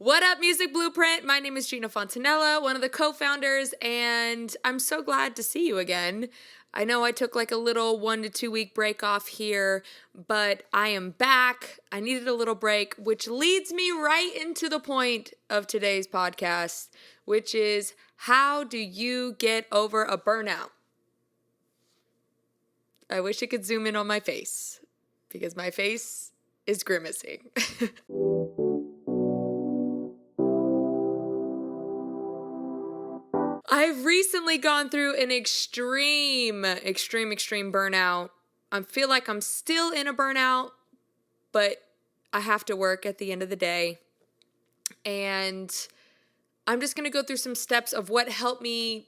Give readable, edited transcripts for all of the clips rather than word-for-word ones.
What up, Music Blueprint? My name is Gina Fontanella, one of the co-founders, and I'm so glad to see you again. I know I took like a little 1 to 2 week break off here, but I am back. I needed a little break, which leads me right into the point of today's podcast, which is how do you get over a burnout? I wish I could zoom in on my face because my face is grimacing. I've recently gone through an extreme burnout. I feel like I'm still in a burnout, but I have to work at the end of the day. And I'm just going to go through some steps of what helped me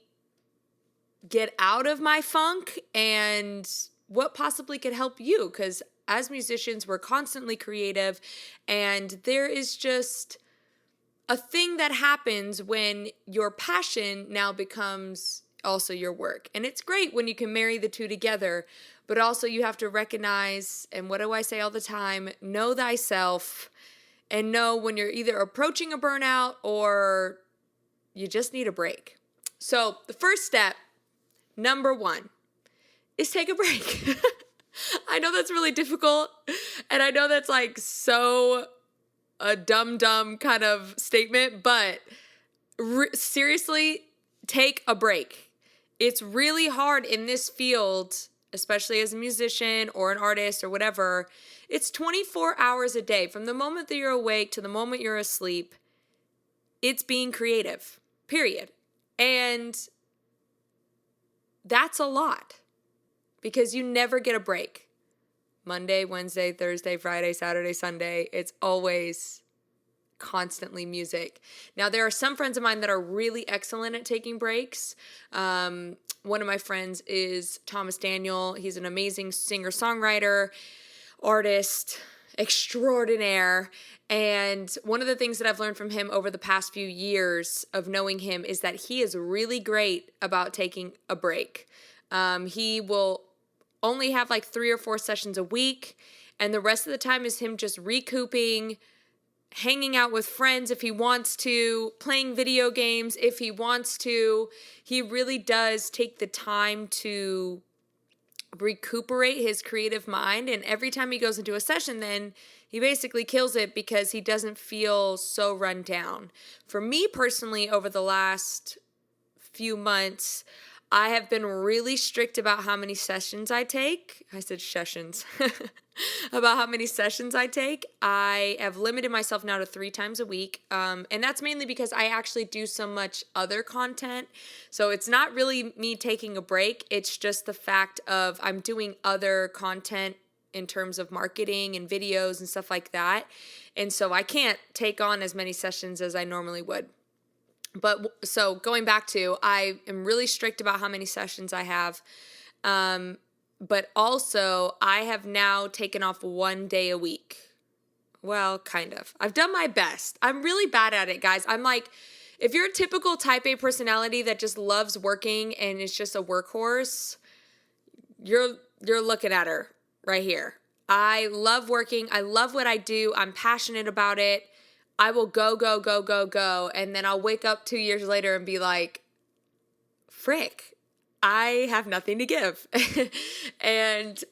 get out of my funk and what possibly could help you. Because as musicians, we're constantly creative, and there is just a thing that happens when your passion now becomes also your work. And it's great when you can marry the two together, but also you have to recognize, and what do I say all the time, know thyself, and know when you're either approaching a burnout or you just need a break. So the first step, number one, is take a break. I know that's really difficult, and I know that's like so a dumb kind of statement, but seriously, take a break. It's really hard in this field, especially as a musician or an artist or whatever. It's 24 hours a day. From the moment that you're awake to the moment you're asleep, it's being creative, period. And that's a lot because you never get a break. Monday, Wednesday, Thursday, Friday, Saturday, Sunday. It's always constantly music. Now, there are some friends of mine that are really excellent at taking breaks. One of my friends is Thomas Daniel. He's an amazing singer-songwriter, artist, extraordinaire. And one of the things that I've learned from him over the past few years of knowing him is that he is really great about taking a break. He will only have like 3 or 4 sessions a week, and the rest of the time is him just recouping, hanging out with friends if he wants to, playing video games if he wants to. He really does take the time to recuperate his creative mind, and every time he goes into a session, then he basically kills it because he doesn't feel so run down. For me personally, over the last few months, I have been really strict about how many sessions I take. I said sessions. About how many sessions I take. I have limited myself now to 3 times a week. And that's mainly because I actually do so much other content. So it's not really me taking a break. It's just the fact of I'm doing other content in terms of marketing and videos and stuff like that. And so I can't take on as many sessions as I normally would. But so going back to, I am really strict about how many sessions I have. But also I have now taken off 1 day a week. Well, kind of. I've done my best. I'm really bad at it, guys. I'm like, if you're a typical type A personality that just loves working and is just a workhorse, you're looking at her right here. I love working. I love what I do. I'm passionate about it. I will go, and then I'll wake up 2 years later and be like, frick, I have nothing to give. And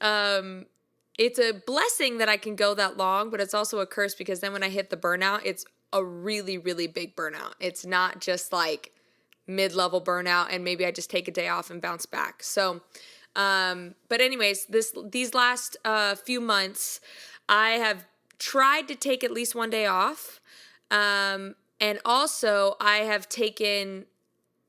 it's a blessing that I can go that long, but it's also a curse because then when I hit the burnout, it's a really, really big burnout. It's not just like mid-level burnout and maybe I just take a day off and bounce back. So, but anyways, these last few months, I have tried to take at least 1 day off. And also I have taken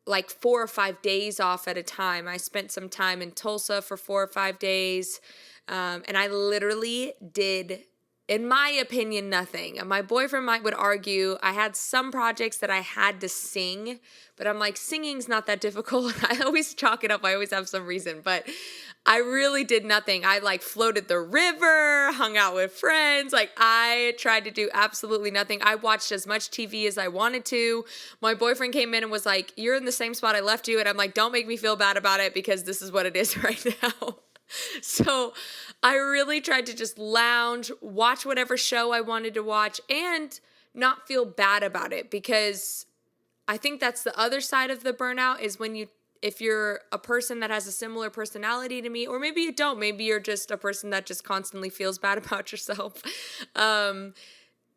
like 4 or 5 days off at a time. I spent some time in Tulsa for 4 or 5 days. And I literally did, in my opinion, nothing. And my boyfriend would argue I had some projects that I had to sing, but I'm like, singing's not that difficult. I always chalk it up. I always have some reason, but I really did nothing. I like floated the river, hung out with friends. Like I tried to do absolutely nothing. I watched as much TV as I wanted to. My boyfriend came in and was like, you're in the same spot I left you. And I'm like, don't make me feel bad about it because this is what it is right now. So I really tried to just lounge, watch whatever show I wanted to watch, and not feel bad about it, because I think that's the other side of the burnout is if you're a person that has a similar personality to me, or maybe you don't, maybe you're just a person that just constantly feels bad about yourself.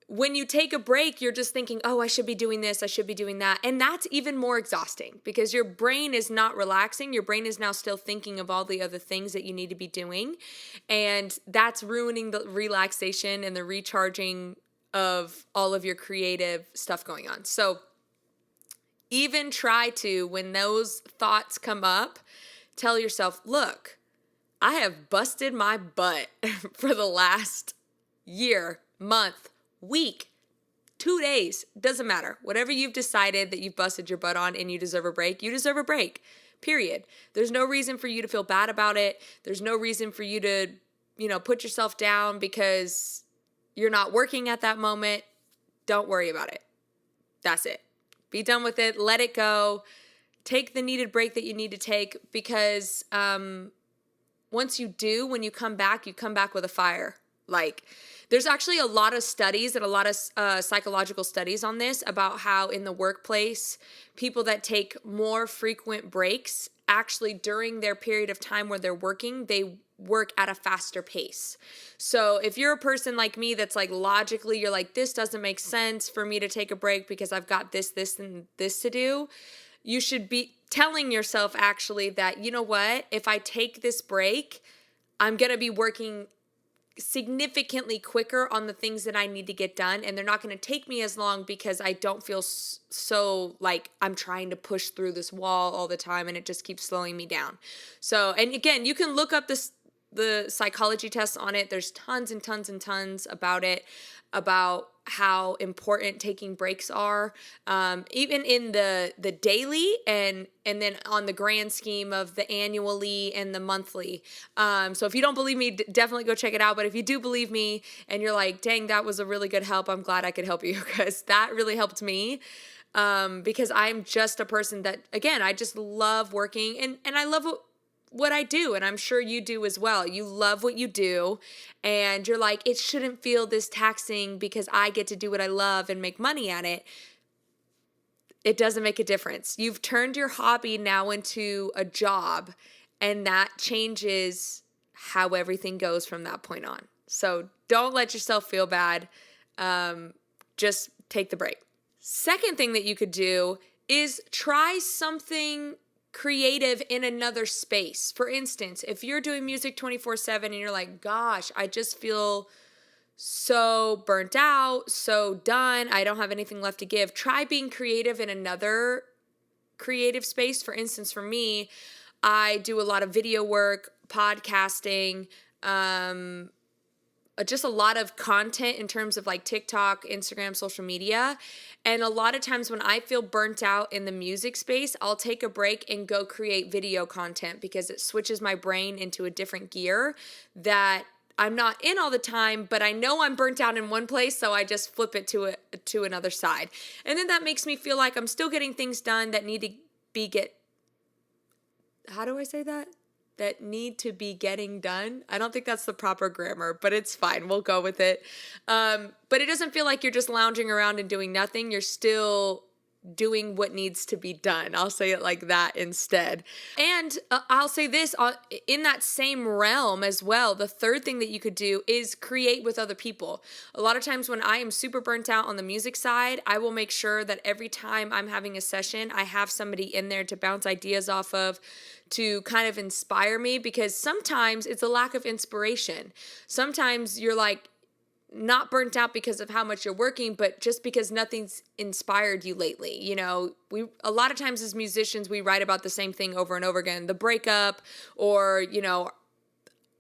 When you take a break, you're just thinking, oh, I should be doing this, I should be doing that. And that's even more exhausting because your brain is not relaxing. Your brain is now still thinking of all the other things that you need to be doing. And that's ruining the relaxation and the recharging of all of your creative stuff going on. So even try to, when those thoughts come up, tell yourself, look, I have busted my butt for the last year, month, week, 2 days, doesn't matter. Whatever you've decided that you've busted your butt on and you deserve a break, you deserve a break, period. There's no reason for you to feel bad about it. There's no reason for you to, put yourself down because you're not working at that moment. Don't worry about it. That's it. Be done with it. Let it go. Take the needed break that you need to take, because once you do, when you come back with a fire. Like, there's actually a lot of studies and a lot of psychological studies on this about how in the workplace, people that take more frequent breaks, actually during their period of time where they're working, they work at a faster pace. So if you're a person like me that's like logically, you're like, this doesn't make sense for me to take a break because I've got this, and this to do, you should be telling yourself actually that, you know what, if I take this break, I'm going to be working significantly quicker on the things that I need to get done, and they're not going to take me as long because I don't feel so like I'm trying to push through this wall all the time and it just keeps slowing me down. So, and again, you can look up the psychology tests on it. There's tons and tons and tons about it, about how important taking breaks are, even in the daily and then on the grand scheme of the annually and the monthly. So if you don't believe me, definitely go check it out. But if you do believe me and you're like, dang, that was a really good help, I'm glad I could help you, because that really helped me. Because I'm just a person that, again, I just love working and I love what I do, and I'm sure you do as well. You love what you do, and you're like, it shouldn't feel this taxing because I get to do what I love and make money at it. It doesn't make a difference. You've turned your hobby now into a job, and that changes how everything goes from that point on. So don't let yourself feel bad. Just take the break. Second thing that you could do is try something creative in another space. For instance, if you're doing music 24/7 and you're like, gosh, I just feel so burnt out, so done, I don't have anything left to give, try being creative in another creative space. For instance, for me, I do a lot of video work, podcasting, just a lot of content in terms of like TikTok, Instagram, social media. And a lot of times when I feel burnt out in the music space, I'll take a break and go create video content, because it switches my brain into a different gear that I'm not in all the time, but I know I'm burnt out in one place, so I just flip it to another side. And then that makes me feel like I'm still getting things done that need to be how do I say that? That need to be getting done. I don't think that's the proper grammar, but it's fine. We'll go with it. But it doesn't feel like you're just lounging around and doing nothing. You're still doing what needs to be done. I'll say it like that instead. And I'll say this, in that same realm as well, the third thing that you could do is create with other people. A lot of times when I am super burnt out on the music side, I will make sure that every time I'm having a session, I have somebody in there to bounce ideas off of, to kind of inspire me, because sometimes it's a lack of inspiration. Sometimes you're like, not burnt out because of how much you're working, but just because nothing's inspired you lately. A lot of times as musicians, we write about the same thing over and over again, the breakup, or,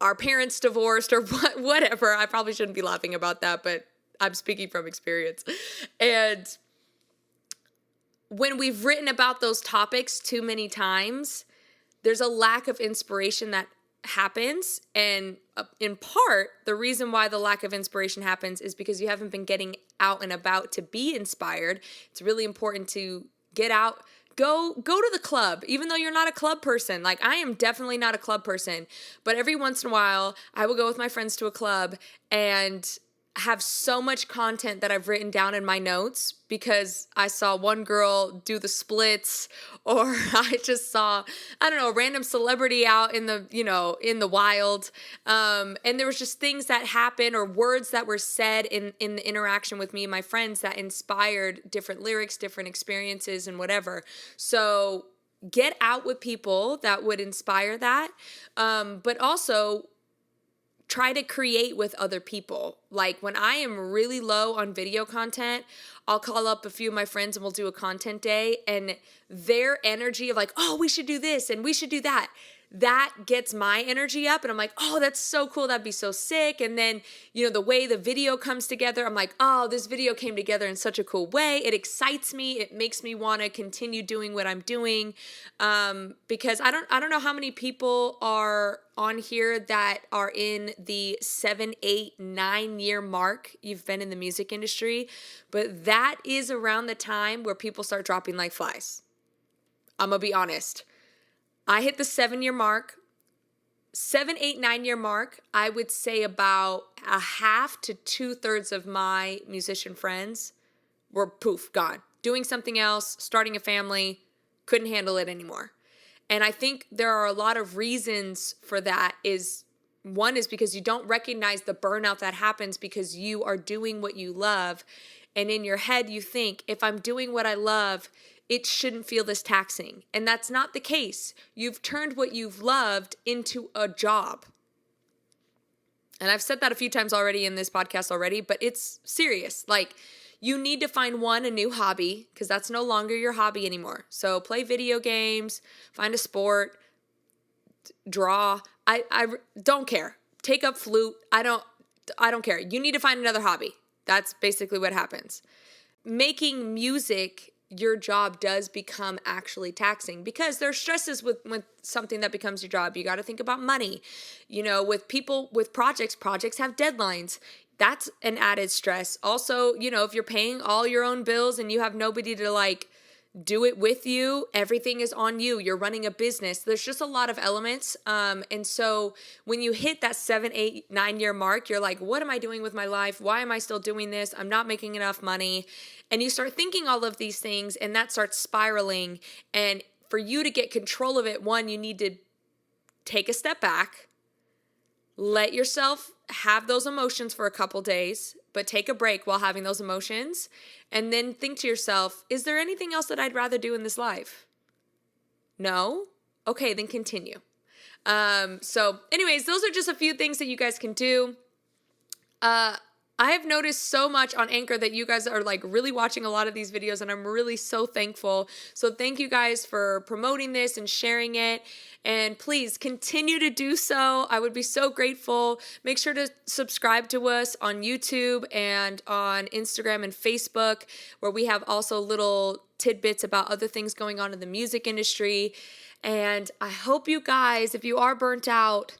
our parents divorced, or whatever. I probably shouldn't be laughing about that, but I'm speaking from experience. And when we've written about those topics too many times, there's a lack of inspiration that happens. And in part, the reason why the lack of inspiration happens is because you haven't been getting out and about to be inspired. It's really important to get out, go to the club, even though you're not a club person. Like, I am definitely not a club person, but every once in a while I will go with my friends to a club, and have so much content that I've written down in my notes because I saw one girl do the splits, or I just saw, I don't know, a random celebrity out in the, in the wild. And there was just things that happened or words that were said in the interaction with me and my friends that inspired different lyrics, different experiences, and whatever. So get out with people that would inspire that. But also, try to create with other people. Like when I am really low on video content, I'll call up a few of my friends and we'll do a content day, and their energy of like, oh, we should do this and we should do that, that gets my energy up, and I'm like, oh, that's so cool, that'd be so sick. And then, the way the video comes together, I'm like, oh, this video came together in such a cool way. It excites me. It makes me want to continue doing what I'm doing, because I don't know how many people are on here that are in the 7, 8, 9 year mark you've been in the music industry, but that is around the time where people start dropping like flies. I'm gonna be honest. I hit the 7-year mark, 7, 8, 9-year mark. I would say about a half to 2/3 of my musician friends were poof, gone. Doing something else, starting a family, couldn't handle it anymore. And I think there are a lot of reasons for that. One is because you don't recognize the burnout that happens because you are doing what you love. And in your head, you think, if I'm doing what I love, it shouldn't feel this taxing. And that's not the case. You've turned what you've loved into a job. And I've said that a few times already in this podcast already, but it's serious. Like, you need to find a new hobby, because that's no longer your hobby anymore. So play video games, find a sport, draw. I don't care. Take up flute. I don't care. You need to find another hobby. That's basically what happens. Making music your job does become actually taxing, because there's stresses with something that becomes your job. You got to think about money. With people, with projects have deadlines. That's an added stress. Also, if you're paying all your own bills and you have nobody to do it with you, everything is on you. You're running a business. There's just a lot of elements. And so when you hit that 7, 8, 9 year mark, you're like, what am I doing with my life? Why am I still doing this? I'm not making enough money. And you start thinking all of these things, and that starts spiraling. And for you to get control of it, you need to take a step back, let yourself have those emotions for a couple days, but take a break while having those emotions, and then think to yourself, is there anything else that I'd rather do in this life? No? Okay, then continue. So anyways, those are just a few things that you guys can do. I have noticed so much on Anchor that you guys are really watching a lot of these videos, and I'm really so thankful. So thank you guys for promoting this and sharing it. And please continue to do so. I would be so grateful. Make sure to subscribe to us on YouTube and on Instagram and Facebook, where we have also little tidbits about other things going on in the music industry. And I hope you guys, if you are burnt out,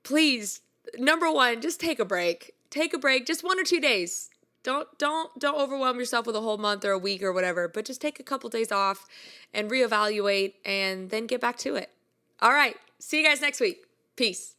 please, number one, just take a break. Take a break, just 1 or 2 days. Don't overwhelm yourself with a whole month or a week or whatever, but just take a couple days off and reevaluate and then get back to it. All right. See you guys next week. Peace.